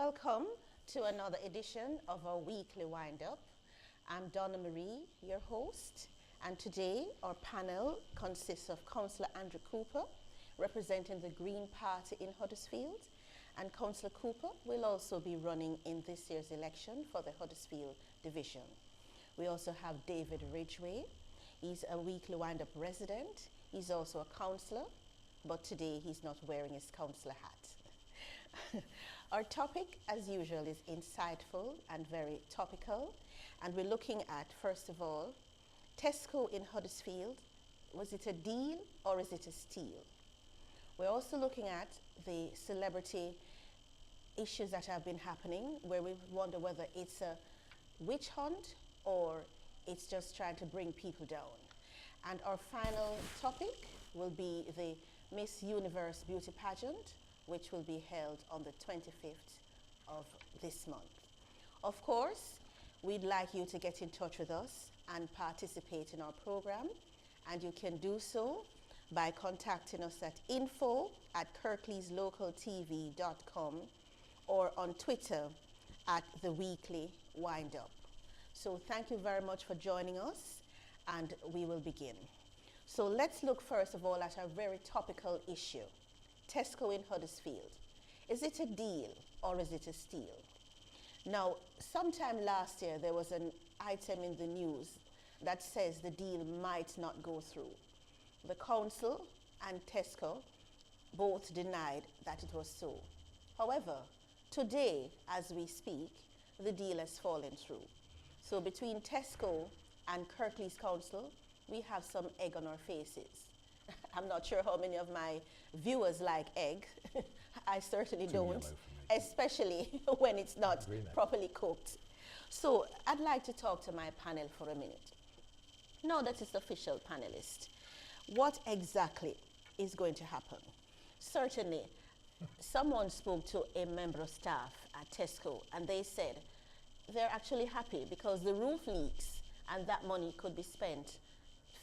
Welcome to another edition of our weekly wind-up. I'm Donna Marie, your host, and today our panel consists of Councillor Andrew Cooper, representing the Green Party in Huddersfield, and Councillor Cooper will also be running in this year's election for the Huddersfield division. We also have David Ridgway. He's a weekly wind-up resident. He's also a councillor, but today he's not wearing his councillor hat. Our topic, as usual, is insightful and very topical, and we're looking at, first of all, Tesco in Huddersfield. Was it a deal or is it a steal? We're also looking at the celebrity issues that have been happening, where we wonder whether it's a witch hunt or it's just trying to bring people down. And our final topic will be the Miss Universe beauty pageant, which will be held on the 25th of this month. Of course, we'd like you to get in touch with us and participate in our program, and you can do so by contacting us at info@kirkleeslocaltv.com or on Twitter at The Weekly Windup. So thank you very much for joining us, and we will begin. So let's look first of all at a very topical issue. Tesco in Huddersfield. Is it a deal or is it a steal? Now, sometime last year there was an item in the news that says the deal might not go through. The council and Tesco both denied that it was so. However, today, as we speak, the deal has fallen through. So between Tesco and Kirklees Council, we have some egg on our faces. I'm not sure how many of my viewers like egg. I certainly don't, especially when it's not properly cooked. So I'd like to talk to my panel for a minute. Now that it's official panelist, what exactly is going to happen? Certainly, someone spoke to a member of staff at Tesco and they said they're actually happy because the roof leaks and that money could be spent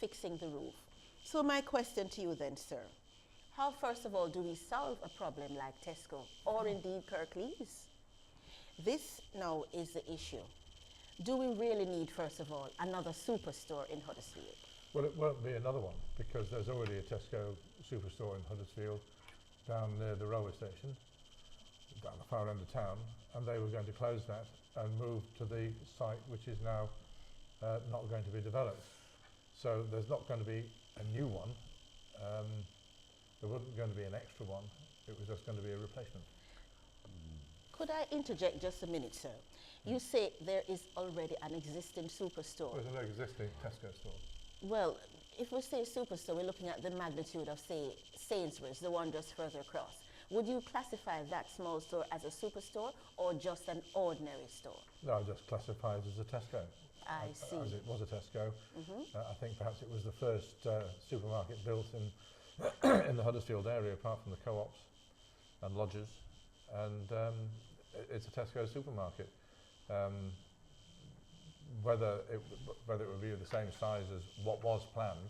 fixing the roof. So my question to you then, sir, how first of all do we solve a problem like Tesco or indeed Kirklees? This now is the issue. Do we really need, first of all, another superstore in Huddersfield? Well, it won't be another one because there's already a Tesco superstore in Huddersfield down near the railway station, down the far end of town, and they were going to close that and move to the site which is now not going to be developed. So there's not going to be a new one. There wasn't going to be an extra one. It was just going to be a replacement. Could I interject just a minute, sir? You say there is already an existing superstore. There's an existing Tesco store. Well, if we say superstore, we're looking at the magnitude of, say, Sainsbury's, the one just further across. Would you classify that small store as a superstore or just an ordinary store? No, just classified as a Tesco. I see. As it was a Tesco. I think perhaps it was the first supermarket built in in the Huddersfield area, apart from the co-ops and lodges, and it's a Tesco supermarket. Whether it would be the same size as what was planned,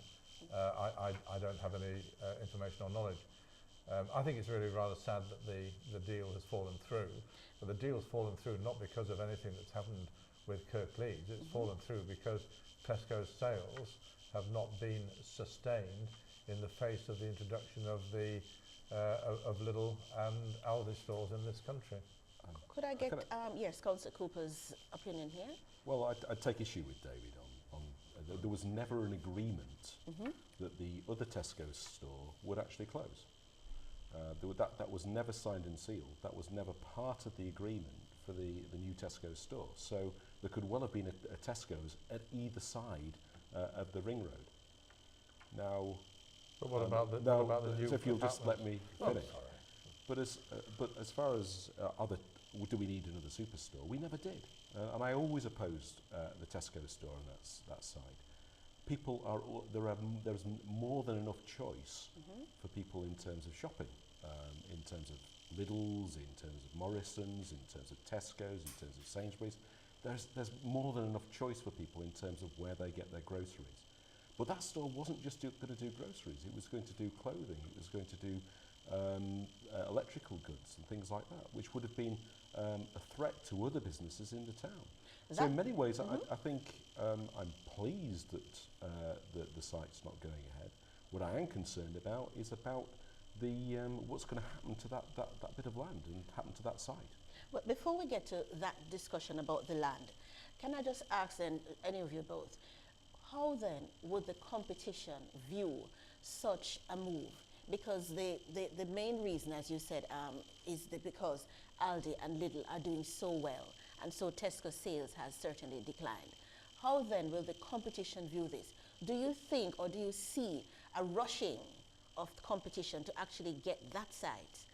I don't have any information or knowledge. I think it's really rather sad that the deal has fallen through, but the deal has fallen through not because of anything that's happened with Kirklees. It's fallen through because Tesco's sales have not been sustained in the face of the introduction of the of Lidl and Aldi stores in this country. Could I get yes, Councillor Cooper's opinion here? Well, I'd take issue with David on there was never an agreement that the other Tesco store would actually close. That was never signed and sealed. That was never part of the agreement for the new Tesco store. So there could well have been a Tesco's at either side of the ring road. Now, but what about the new? So if you'll just let me finish. Oh, sorry. But as far as do we need another superstore? We never did, and I always opposed the Tesco store on that side. People there's more than enough choice for people in terms of shopping, in terms of Lidl's, in terms of Morrison's, in terms of Tesco's, in terms of Sainsbury's. There's more than enough choice for people in terms of where they get their groceries. But that store wasn't just going to do groceries. It was going to do clothing. It was going to do electrical goods and things like that, which would have been a threat to other businesses in the town. So in many ways, I think I'm pleased that the site's not going ahead. What I am concerned about is about the what's going to happen to that bit of land and happen to that site. But before we get to that discussion about the land, can I just ask then, any of you both, how then would the competition view such a move? Because the main reason, as you said, is because Aldi and Lidl are doing so well, and so Tesco sales has certainly declined. How then will the competition view this? Do you think, or do you see a rushing of competition to actually get that site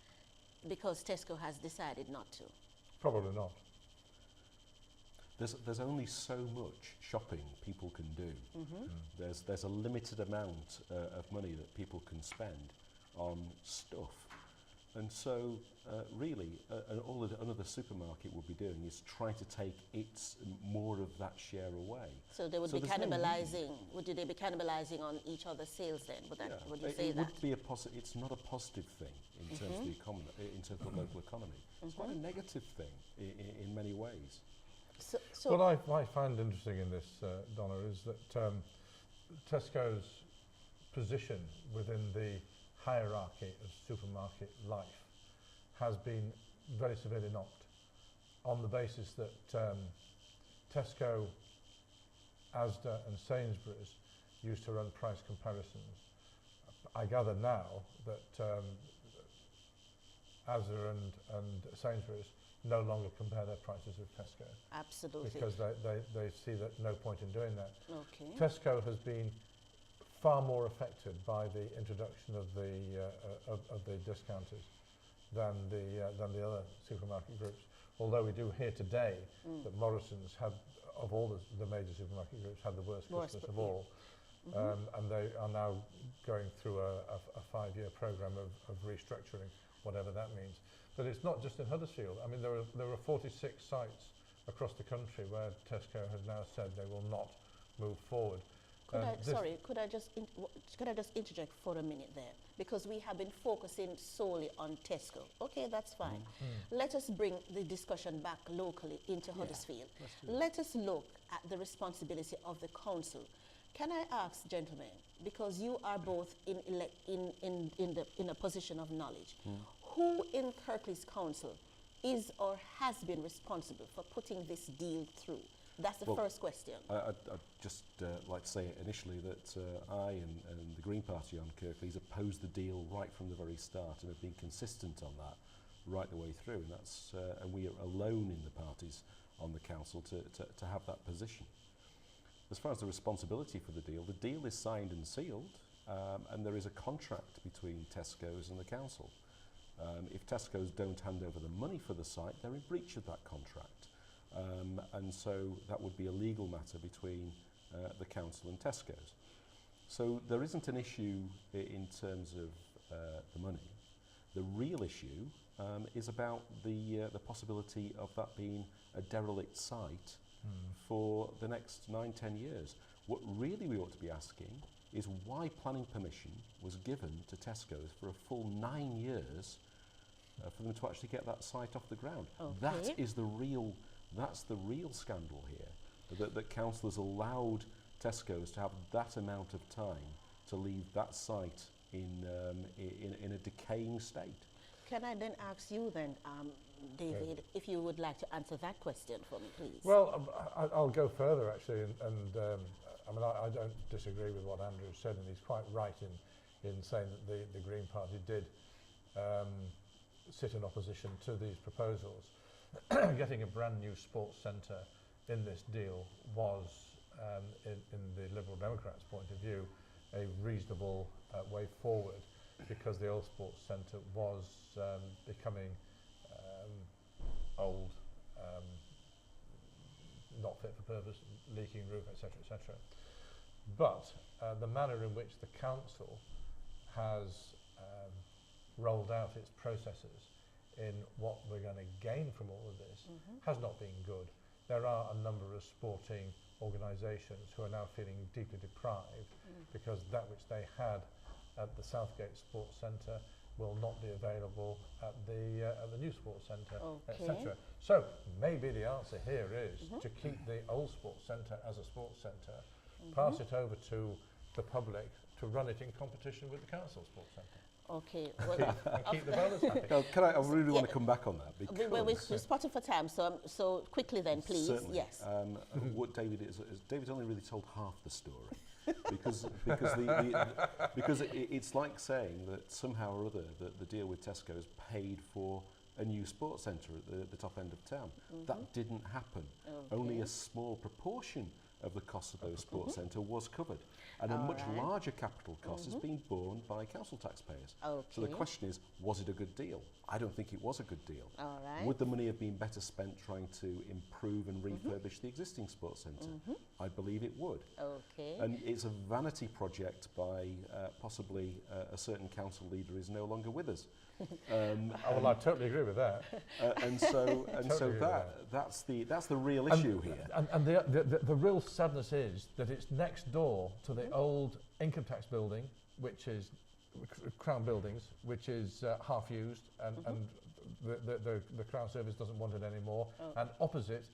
because Tesco has decided not to? Probably not. There's only so much shopping people can do. There's a limited amount of money that people can spend on stuff. And so really all another supermarket would be doing is trying to take more of that share away. So they would be cannibalizing, would they be cannibalizing on each other's sales then? Would you say that? Would be it's not a positive thing in terms of the economy, in terms of the local economy. It's quite a negative thing in many ways. What I find interesting in this, Donna, is that Tesco's position within the hierarchy of supermarket life has been very severely knocked on the basis that Tesco, Asda and Sainsbury's used to run price comparisons. I gather now that Asda and Sainsbury's no longer compare their prices with Tesco. Absolutely. Because they see that no point in doing that. Okay. Tesco has been far more affected by the introduction of the discounters than the other supermarket groups. Although we do hear today that Morrison's had, of all the major supermarket groups, had the worst Christmas of all. And they are now going through a 5-year programme of restructuring, whatever that means. But it's not just in Huddersfield. I mean, there are 46 sites across the country where Tesco has now said they will not move forward. Could I just interject for a minute there? Because we have been focusing solely on Tesco. Okay, that's fine. Let us bring the discussion back locally into Huddersfield. Let us look at the responsibility of the council. Can I ask, gentlemen, because you are both in a position of knowledge, who in Kirklees Council is or has been responsible for putting this deal through? That's the first question. I'd just like to say initially that I and the Green Party on Kirklees opposed the deal right from the very start and have been consistent on that right the way through. And we are alone in the parties on the council to have that position. As far as the responsibility for the deal is signed and sealed, and there is a contract between Tesco's and the council. If Tesco's don't hand over the money for the site, they're in breach of that contract. And so that would be a legal matter between the council and Tesco's. So there isn't an issue in terms of the money. The real issue is about the possibility of that being a derelict site for the next 9-10 years. What really we ought to be asking is why planning permission was given to Tesco's for a full 9 years for them to actually get that site off the ground. Okay. That's the real scandal here, that councillors allowed Tesco's to have that amount of time to leave that site in a decaying state. Can I then ask you then, David, if you would like to answer that question for me, please? Well, I'll go further actually, and I mean I don't disagree with what Andrew said, and he's quite right in saying that the Green Party did sit in opposition to these proposals. Getting a brand new sports centre in this deal was, in the Liberal Democrats' point of view, a reasonable way forward, because the old sports centre was becoming old, not fit for purpose, leaking roof, etc., etc. But the manner in which the council has rolled out its processes in what we're going to gain from all of this has not been good. There are a number of sporting organisations who are now feeling deeply deprived because that which they had at the Southgate Sports Centre will not be available at the new sports centre, Okay. etc. So maybe the answer here is to keep the old sports centre as a sports centre, pass it over to the public to run it in competition with the council sports centre. Okay. And keep the voters happy. Can I really want to come back on that because We're spotted for time, so quickly then, please. certainly, Yes. what David is David's only really told half the story because it's like saying that somehow or other the deal with Tesco has paid for a new sports centre at the top end of town. That didn't happen. Only a small proportion of the cost of those sports centre was covered, and a much larger capital cost is being borne by council taxpayers. So the question is, was it a good deal? I don't think it was a good deal. All right. Would the money have been better spent trying to improve and refurbish the existing sports centre? I believe it would. Okay. And it's a vanity project by possibly a certain council leader who's no longer with us. Well, I totally agree with that. And so Totally agree with that's the real issue here. And the real sadness is that it's next door to the old income tax building, which is Crown Buildings, which is half used, and the Crown Service doesn't want it anymore. And opposite,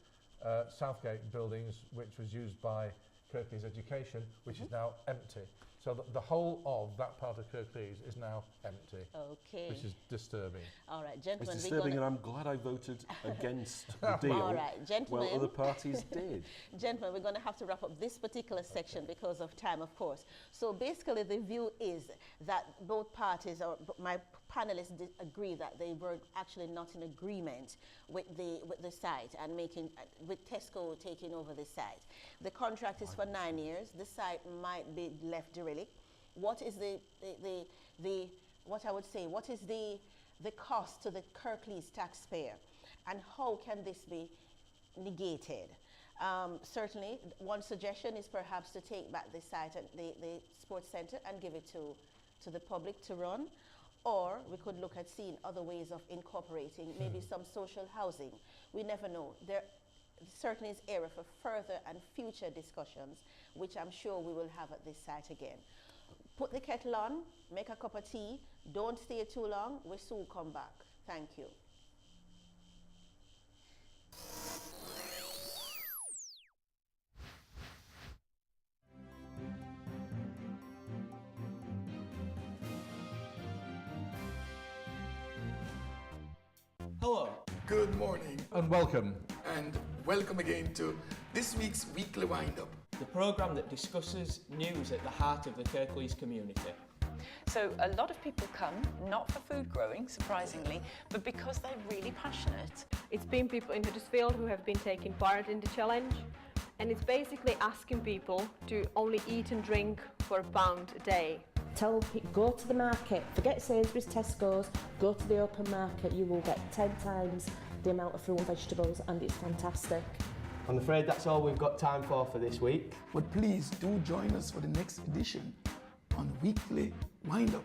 Southgate Buildings, which was used by Kirklees Education, which is now empty. So the whole of that part of Kirklees is now empty, Okay. which is disturbing. All right, It's gentlemen. disturbing, and I'm glad I voted against the deal. All right, gentlemen. Well, other parties did. Gentlemen, we're going to have to wrap up this particular section because of time, of course. So basically, the view is that both parties, or my panelists, agree that they were actually not in agreement with the site and with Tesco taking over the site. The contract is for 9 years. The site might be left derelict. What is what I would say? What is the cost to the Kirklees taxpayer, and how can this be negated? Certainly, one suggestion is perhaps to take back the site and the sports centre and give it to the public to run, or we could look at seeing other ways of incorporating maybe some social housing. We never know. There certainly is area for further and future discussions, which I'm sure we will have at this site again. Put the kettle on, make a cup of tea, don't stay too long, we'll soon come back. Thank you. Hello. Good morning And welcome. and welcome again to this week's weekly wind-up. The programme that discusses news at the heart of the Kirklees community. So a lot of people come, not for food growing, surprisingly, but because they're really passionate. It's been people in Huddersfield who have been taking part in the challenge, and it's basically asking people to only eat and drink for £1 a day. Tell people, go to the market, forget Sainsbury's, Tesco's, go to the open market, you will get 10 times the amount of fruit and vegetables, and it's fantastic. I'm afraid that's all we've got time for this week. But please do join us for the next edition on Weekly Wind-Up.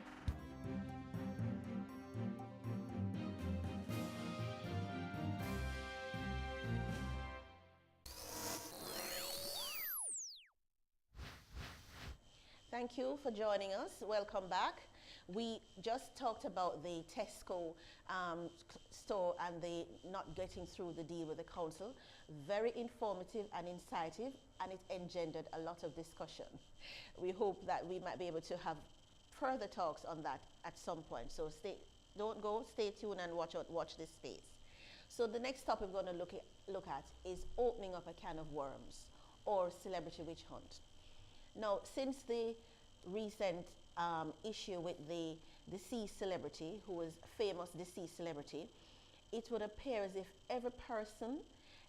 Thank you for joining us. Welcome back. We just talked about the Tesco store and the not getting through the deal with the council. Very informative and incisive, and it engendered a lot of discussion. We hope that we might be able to have further talks on that at some point. So don't go, stay tuned and watch this space. So the next topic we're going to look at is opening up a can of worms, or celebrity witch hunt. Now, since the recent issue with the deceased celebrity, who was a famous deceased celebrity, it would appear as if every person,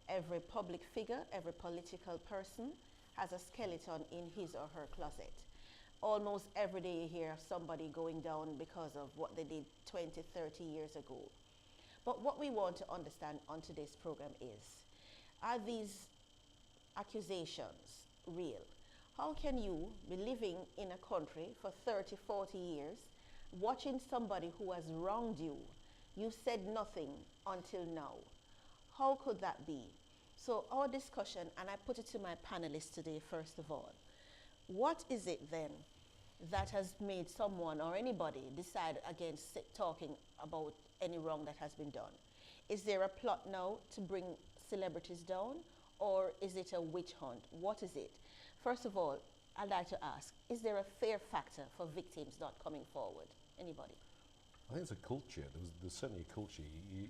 every public figure, every political person has a skeleton in his or her closet. Almost every day you hear of somebody going down because of what they did 20, 30 years ago. But what we want to understand on today's program is, are these accusations real? How can you be living in a country for 30, 40 years, watching somebody who has wronged you? You said nothing until now. How could that be? So our discussion, and I put it to my panelists today first of all, what is it then that has made someone or anybody decide against talking about any wrong that has been done? Is there a plot now to bring celebrities down, or is it a witch hunt? What is it? First of all, I'd like to ask, is there a fear factor for victims not coming forward? Anybody? I think it's a culture. There's certainly a culture.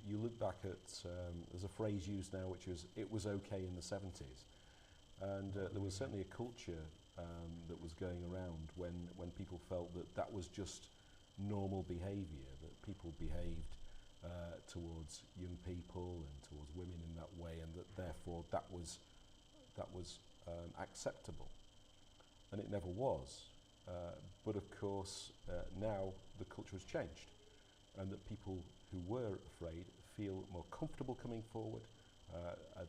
You look back at, there's a phrase used now which was, it was okay in the 70s. And there was certainly a culture that was going around when people felt that that was just normal behaviour, that people behaved towards young people and towards women in that way, and that therefore that was acceptable. And it never was. But of course, now the culture has changed, and that people who were afraid feel more comfortable coming forward,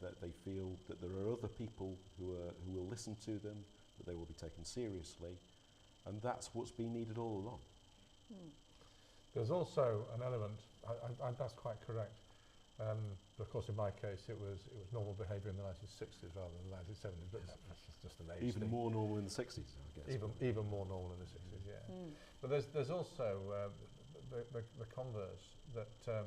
that they feel that there are other people who will listen to them, that they will be taken seriously, and that's what's been needed all along. There's also an element, that's quite correct. But of course, in my case, it was normal behaviour in the 1960s rather than the 1970s. But that's just an age Even thing. more normal in the 60s, I guess. Even more normal in the 60s, yeah. But there's also the converse, that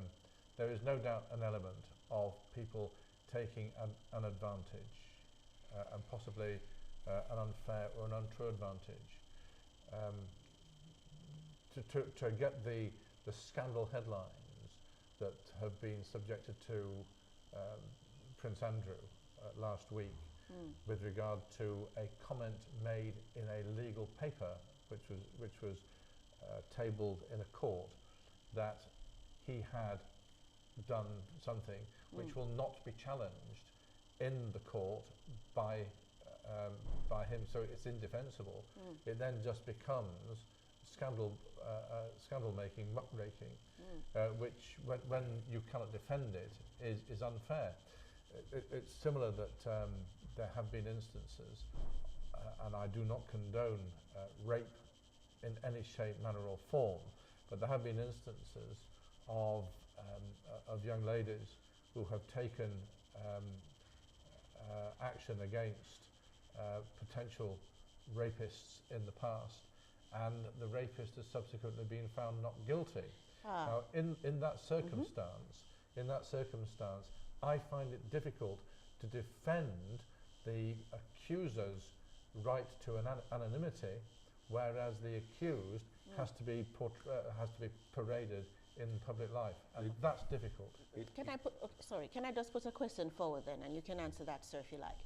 there is no doubt an element of people taking an advantage, and possibly an unfair or an untrue advantage, to get the scandal headlines that have been subjected to Prince Andrew last week with regard to a comment made in a legal paper which was tabled in a court, that he had done something which will not be challenged in the court by him, so it's indefensible. It then just becomes scandal making, muckraking, which when you cannot defend it is unfair. It's similar that there have been instances, and I do not condone rape in any shape, manner or form, but there have been instances of young ladies who have taken action against potential rapists in the past, and the rapist has subsequently been found not guilty. Now, in that circumstance, I find it difficult to defend the accuser's right to anonymity, whereas the accused has to be paraded in public life, and that's difficult. Can I just put a question forward then, and you can answer that, sir, if you like.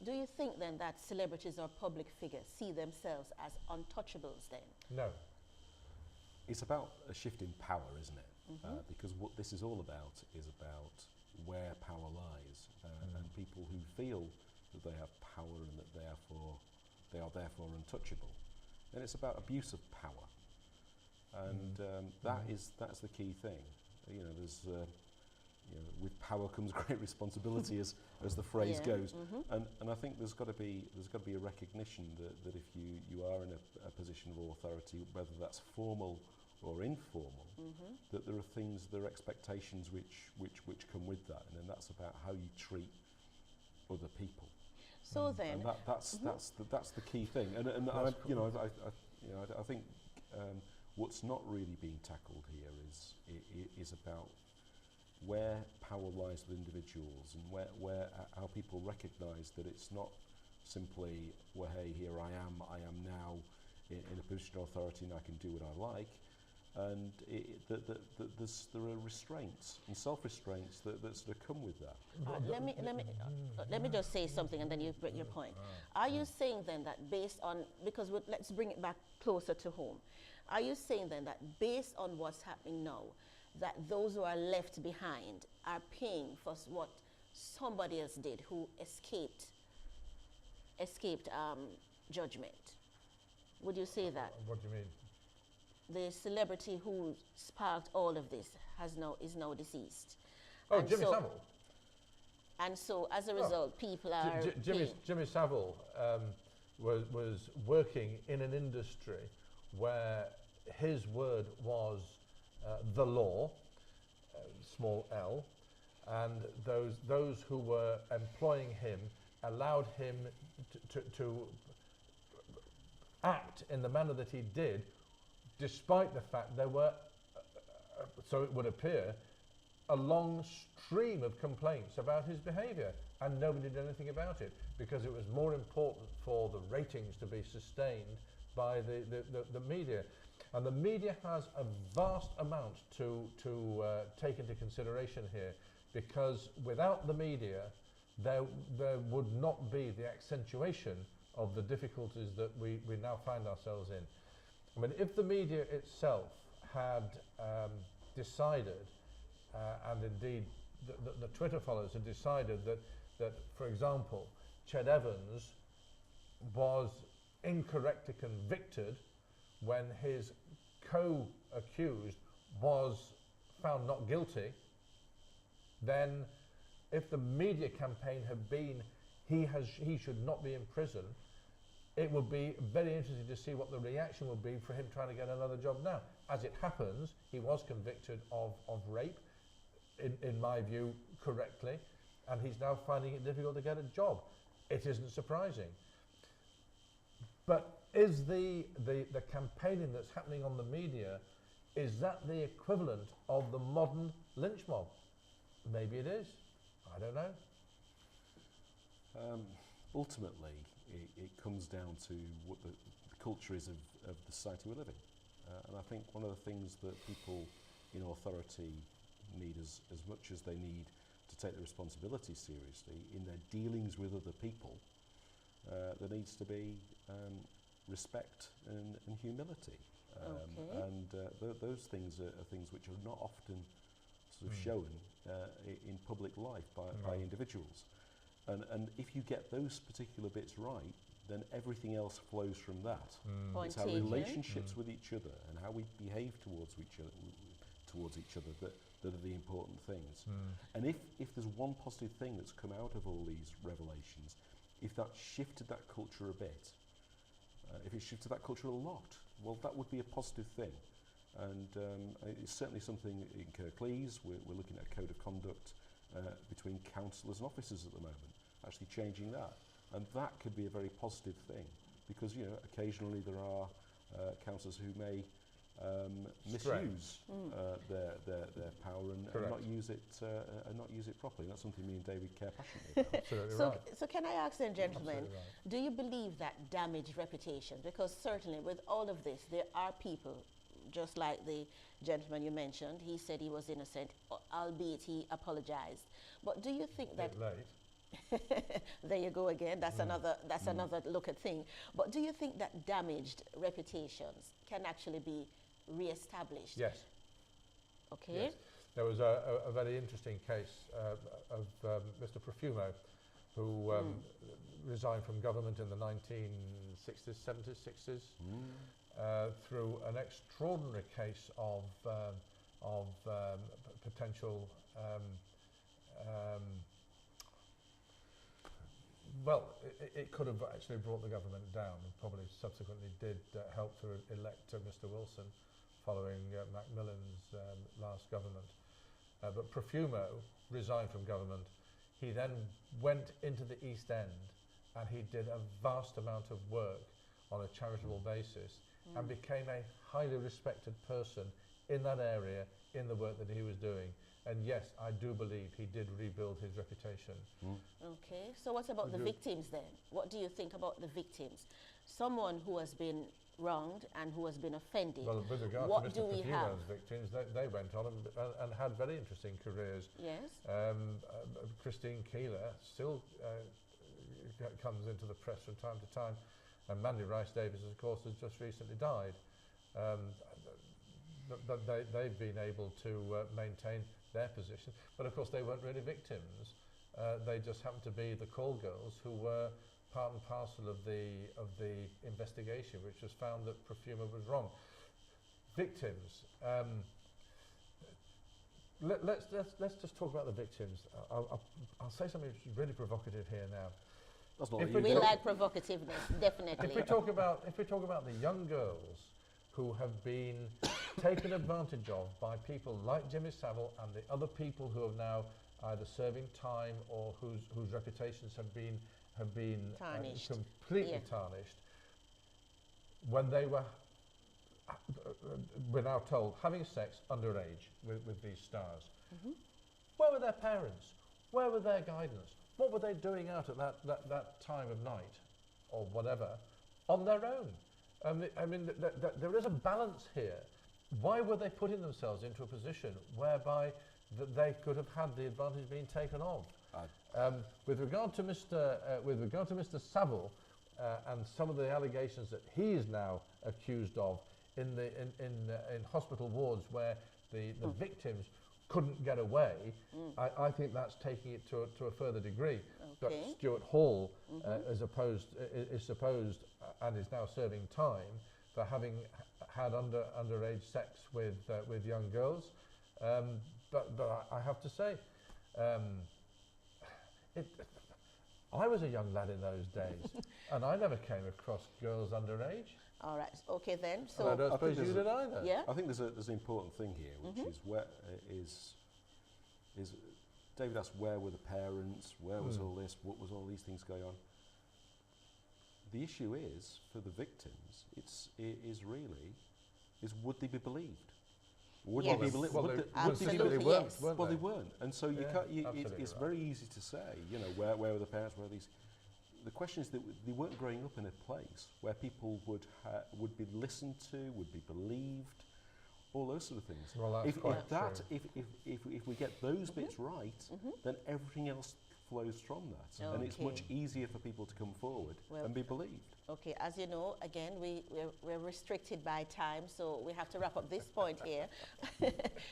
Do you think then that celebrities or public figures see themselves as untouchables then? No. It's about a shift in power, isn't it? Because what this is all about is about where power lies, and people who feel that they have power and that they are therefore untouchable. And it's about abuse of power, and that's the key thing. You know, there's with power comes great responsibility, as the phrase goes, and I think there's got to be a recognition that if you are in a position of authority, whether that's formal or informal, that there are expectations which come with that, and then that's about how you treat other people. So then, and that's the key thing, and I think what's not really being tackled here is about where power lies with individuals, and where how people recognise that it's not simply, well, hey, here I am now in a position of authority and I can do what I like, and there are restraints and self-restraints that sort of come with that. Let me just say something, and then you bring your point. Are you saying then that based on, because let's bring it back closer to home, are you saying then that based on what's happening now, that those who are left behind are paying for what somebody else did who escaped judgment? Would you say that? What do you mean? The celebrity who sparked all of this is now deceased. Oh, and Jimmy Savile. And so, as a result, people are Jimmy Savile was working in an industry where his word was the law, small l, and those who were employing him allowed him to act in the manner that he did, despite the fact there were, so it would appear, a long stream of complaints about his behaviour, and nobody did anything about it because it was more important for the ratings to be sustained by the media. And the media has a vast amount to take into consideration here, because without the media there would not be the accentuation of the difficulties that we now find ourselves in. I mean, if the media itself had decided, and indeed the Twitter followers had decided that, for example, Ched Evans was incorrectly convicted when his co-accused was found not guilty, then if the media campaign had been he should not be in prison, it would be very interesting to see what the reaction would be for him trying to get another job now. As it happens, he was convicted of rape, in my view, correctly, and he's now finding it difficult to get a job. It isn't surprising. But is the campaigning that's happening on the media, is that the equivalent of the modern lynch mob? Maybe it is. I don't know. Ultimately, it comes down to what the culture is of the society we live in. And I think one of the things that people in authority need as much as they need to take the responsibility seriously in their dealings with other people, there needs to be respect and humility. And those things are things which are not often sort of shown in public life by individuals. And if you get those particular bits right, then everything else flows from that. It's our relationships with each other and how we behave towards each other that are the important things. And if there's one positive thing that's come out of all these revelations, if that shifted that culture a bit, if it shifted that culture a lot, well, that would be a positive thing. And it's certainly something in Kirklees. We're looking at a code of conduct between councillors and officers at the moment, actually changing that. And that could be a very positive thing, because occasionally there are councillors who may misuse their power and not use it properly. That's something me and David care passionately about. Absolutely right. So can I ask then, gentlemen, do you believe that damaged reputation? Because certainly with all of this, there are people, just like the gentleman you mentioned, he said he was innocent, albeit he apologized. But do you think that... late. There you go again. That's another look at thing. But do you think that damaged reputations can actually be re-established? Yes. Okay. Yes. There was a very interesting case of Mr. Profumo, who resigned from government in the 1960s, 70s, 60s, through an extraordinary case of potential well, it could have actually brought the government down, and probably subsequently did help to elect Mr. Wilson following Macmillan's last government. But Profumo resigned from government. He then went into the East End and he did a vast amount of work on a charitable basis and became a highly respected person in that area, in the work that he was doing. And yes, I do believe he did rebuild his reputation. Okay, so what about the victims then? What do you think about the victims? Someone who has been wronged and who has been offended. Well, with regard what to do Mr. we have? Profumo's victims, they went on and had very interesting careers. Yes. Christine Cllr still comes into the press from time to time, and Mandy Rice-Davies, of course, has just recently died. But they've been able to maintain their position, but of course they weren't really victims. They just happened to be the call girls who were part and parcel of the investigation, which was found that Profumo was wrong. Victims. Let's just talk about the victims. I'll say something really provocative here now. That's not We like provocativeness, definitely. If we talk about the young girls who have been taken advantage of by people like Jimmy Savile and the other people who are now either serving time or whose reputations have been Tarnished. completely tarnished. when they were, we're now told, having sex underage with these stars. Where were their parents? Where were their guidance? What were they doing out at that time of night or whatever on their own? I mean, there is a balance here. Why were they putting themselves into a position whereby they could have had the advantage being taken off? With regard to Mr. Saville and some of the allegations that he is now accused of in hospital wards where the victims couldn't get away, I think that's taking it to a further degree. But Stuart Hall is supposed and is now serving time for having had underage sex with young girls. But I have to say, I was a young lad in those days, and I never came across girls underage. All right. Okay then. So And I don't suppose you did either. yeah. I think there's an important thing here, which is where is David asked where were the parents, where was all this, what was all these things going on. The issue is for the victims, would they be believed? Would Yes. they be believed? Well, Would they- they- Absolutely, they weren't, yes. weren't well, they they? weren't, and so you Yeah, can't. absolutely It's right. very easy to say, where were the parents? Where are these? The question is that they weren't growing up in a place where people would be listened to, would be believed, all those sort of things. Well, that's quite true. If we get those bits right, then everything else flows from that, and it's much easier for people to come forward and be believed. Okay, as you know, again, we're restricted by time, so we have to wrap up this point here.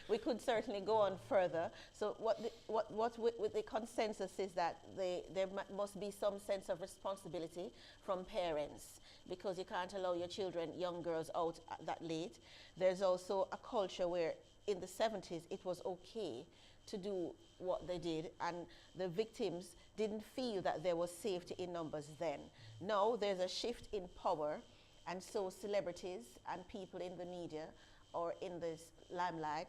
We could certainly go on further. So what with the consensus is that there must be some sense of responsibility from parents, because you can't allow your children, young girls, out that late. There's also a culture where in the 70s it was okay to do what they did, and the victims didn't feel that there was safety in numbers then. Now there's a shift in power, and so celebrities and people in the media or in this limelight,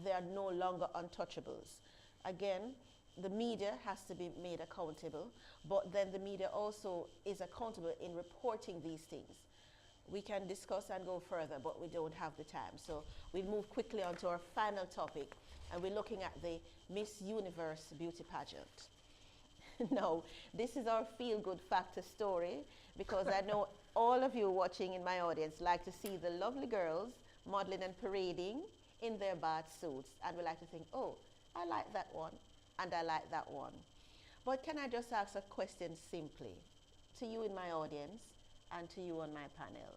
they are no longer untouchables. Again, the media has to be made accountable, but then the media also is accountable in reporting these things. We can discuss and go further, but we don't have the time. So we'll move quickly on to our final topic, and we're looking at the Miss Universe beauty pageant. Now, this is our feel-good factor story, because I know all of you watching in my audience like to see the lovely girls modeling and parading in their bath suits, and we like to think, oh, I like that one, and I like that one. But can I just ask a question simply to you in my audience and to you on my panel?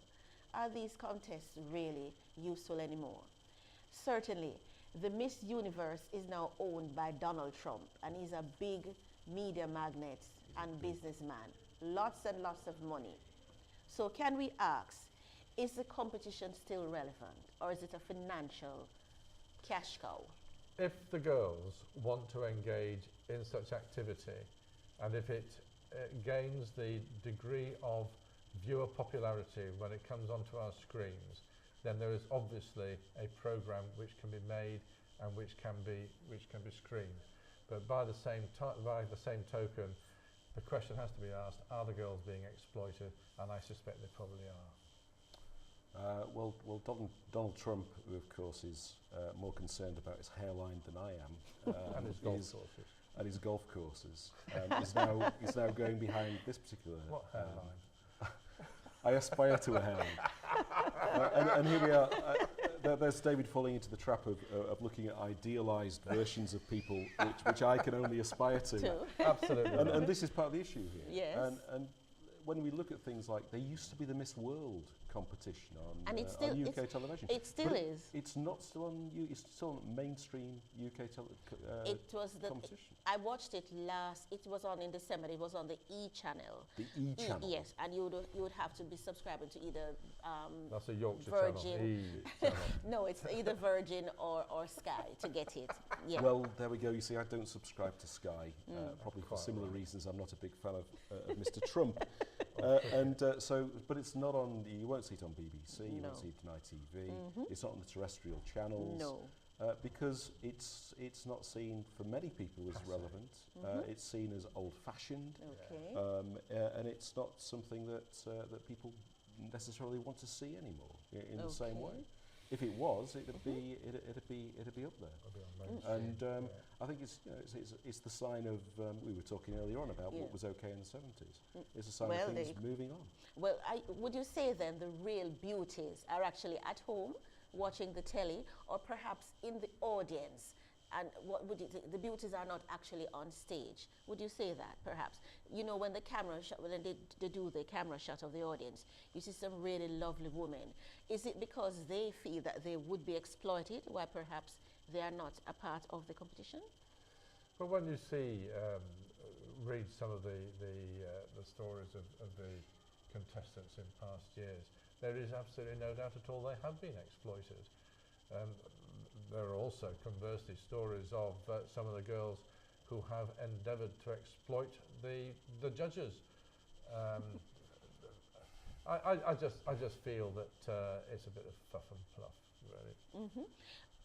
Are these contests really useful anymore? Certainly, the Miss Universe is now owned by Donald Trump, and he's a big media magnate and businessman. Lots and lots of money. So can we ask, is the competition still relevant, or is it a financial cash cow? If the girls want to engage in such activity, and if it gains the degree of viewer popularity when it comes onto our screens, then there is obviously a program which can be made and which can be screened. But by the same token, the question has to be asked: are the girls being exploited? And I suspect they probably are. Well, Donald Trump, who of course is more concerned about his hairline than I am, And his golf courses. and his golf courses, is now going behind this particular. What hairline? I aspire to a hairline. And here we are. There's David falling into the trap of looking at idealised versions of people, which I can only aspire to. Absolutely. And this is part of the issue here. Yes. And when we look at things like, there used to be the Miss World competition on UK television. It still is. It's not still on. It's still on mainstream UK It was the. competition. I watched it last. It was on in December. It was on the E channel. The E channel. Yes, and you would have to be subscribing to either That's a Yorkshire Virgin. channel. no, it's either Virgin or Sky to get it. Yeah. Well, there we go. You see, I don't subscribe to Sky, probably for Quite similar right. reasons. I'm not a big fan of Mr. Trump. But it's not on. You won't see it on BBC. You No. won't see it on ITV. It's not on the terrestrial channels. No. Because it's not seen for many people as relevant. It's seen as old-fashioned, Okay. and it's not something that people necessarily want to see anymore in the same way. If it was, it'd be up there. And I think it's the sign of we were talking earlier on about what was okay in the 70s. It's a sign of things moving on. Well, would you say then the real beauties are actually at home watching the telly, or perhaps in the audience? And what would you think? The beauties are not actually on stage. Would you say that, perhaps? You know, when the camera shot, when they do the camera shot of the audience, you see some really lovely women. Is it because they feel that they would be exploited, why perhaps they are not a part of the competition? But when you read some of the stories of the contestants in past years, there is absolutely no doubt at all they have been exploited. There are also, conversely, stories of some of the girls who have endeavoured to exploit the judges. I just feel that it's a bit of fuff and fluff, really.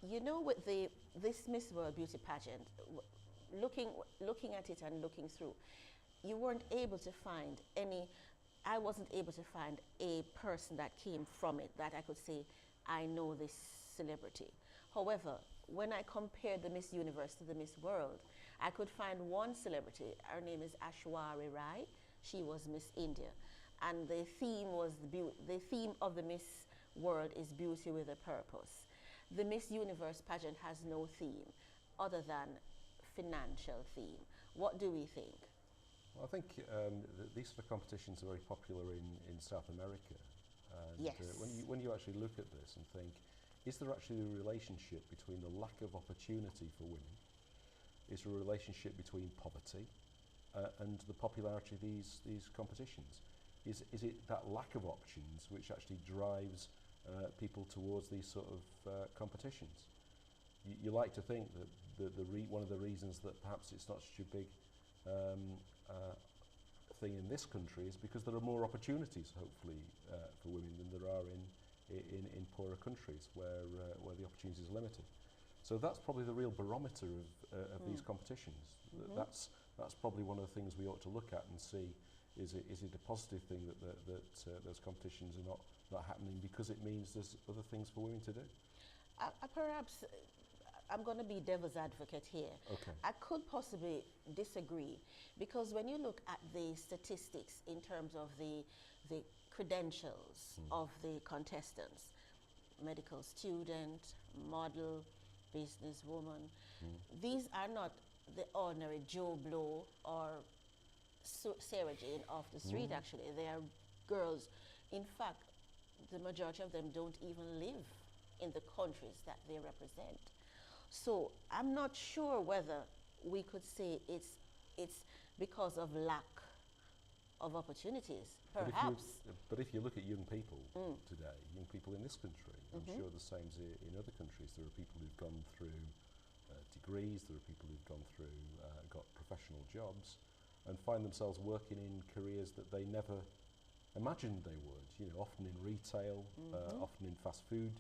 You know, with this Miss World Beauty pageant, looking at it and looking through, you weren't able to find I wasn't able to find a person that came from it that I could say, I know this celebrity. However, when I compared the Miss Universe to the Miss World, I could find one celebrity. Her name is Aishwarya Rai. She was Miss India. And the theme of the Miss World is beauty with a purpose. The Miss Universe pageant has no theme other than financial theme. What do we think? Well, I think these sort of competitions are very popular in South America. And yes. When you actually look at this and think, is there actually a relationship between the lack of opportunity for women? Is there a relationship between poverty and the popularity of these competitions? Is it that lack of options which actually drives people towards these sort of competitions? You like to think that one of the reasons that perhaps it's not such a big thing in this country is because there are more opportunities, hopefully, for women than there are in poorer countries where the opportunities are limited. So that's probably the real barometer of these competitions. That's probably one of the things we ought to look at and see, is it a positive thing that those competitions are not happening because it means there's other things for women to do? Perhaps I'm going to be devil's advocate here. Okay. I could possibly disagree, because when you look at the statistics in terms of the credentials of the contestants, medical student, model, businesswoman, these are not the ordinary Joe Blow or Sarah Jane off the street, actually. They are girls. In fact, the majority of them don't even live in the countries that they represent. So I'm not sure whether we could say it's because of lack of opportunities, perhaps. But if you look at young people today, young people in this country, I'm sure the same as in other countries, there are people who've gone through degrees, there are people who've gone through, got professional jobs, and find themselves working in careers that they never imagined they would, you know, often in retail, often in fast food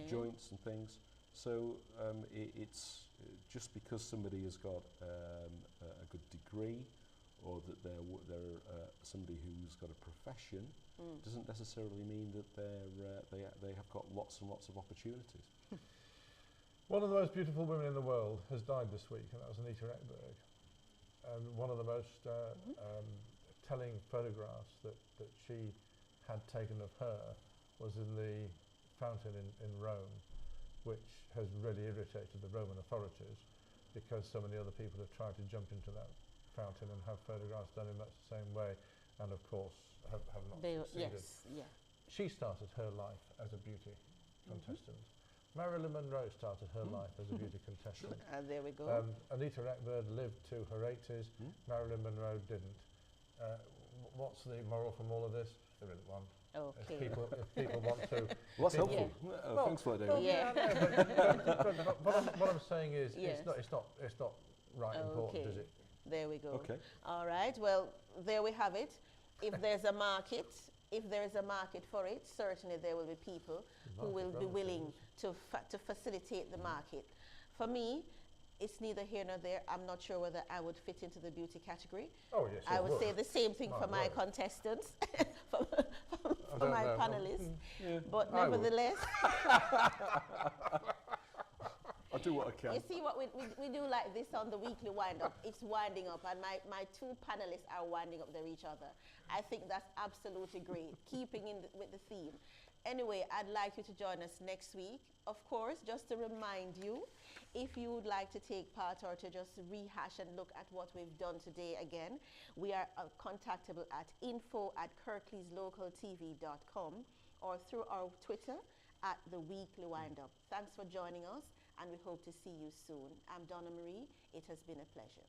joints and things. So it's just because somebody has got a good degree, or that they're somebody who's got a profession, doesn't necessarily mean that they have got lots and lots of opportunities. One of the most beautiful women in the world has died this week, and that was Anita Ekberg. And one of the most telling photographs that she had taken of her was in the fountain in Rome, which has really irritated the Roman authorities, because so many other people have tried to jump into that fountain and have photographs done in much the same way, and of course have not succeeded. Yes, yeah. She started her life as a beauty contestant. Marilyn Monroe started her life as a beauty contestant. There we go. Anita Ekberg lived to her 80s. Marilyn Monroe didn't. What's the moral from all of this? There isn't one. Okay. If people want to... Well, that's helpful. Thanks for that, David. Yeah. But what I'm saying is, it's not right important, is it? There we go. Okay. All right. Well, there we have it. If there's a market, for it, certainly there will be people who will be willing to facilitate the market. For me, it's neither here nor there. I'm not sure whether I would fit into the beauty category. Oh, yes, I you would say the same thing My for my word. contestants, for don't my know. panelists. Yeah. But I would. nevertheless, I'll do what I can. you see what we do like this on the weekly wind up. It's winding up, and my two panelists are winding up their each other. I think that's absolutely great, keeping in with the theme. Anyway, I'd like you to join us next week. Of course, just to remind you, if you would like to take part or to just rehash and look at what we've done today again, we are contactable at info@kirkleeslocaltv.com or through our Twitter at The Weekly Windup. Thanks for joining us, and we hope to see you soon. I'm Donna Marie. It has been a pleasure.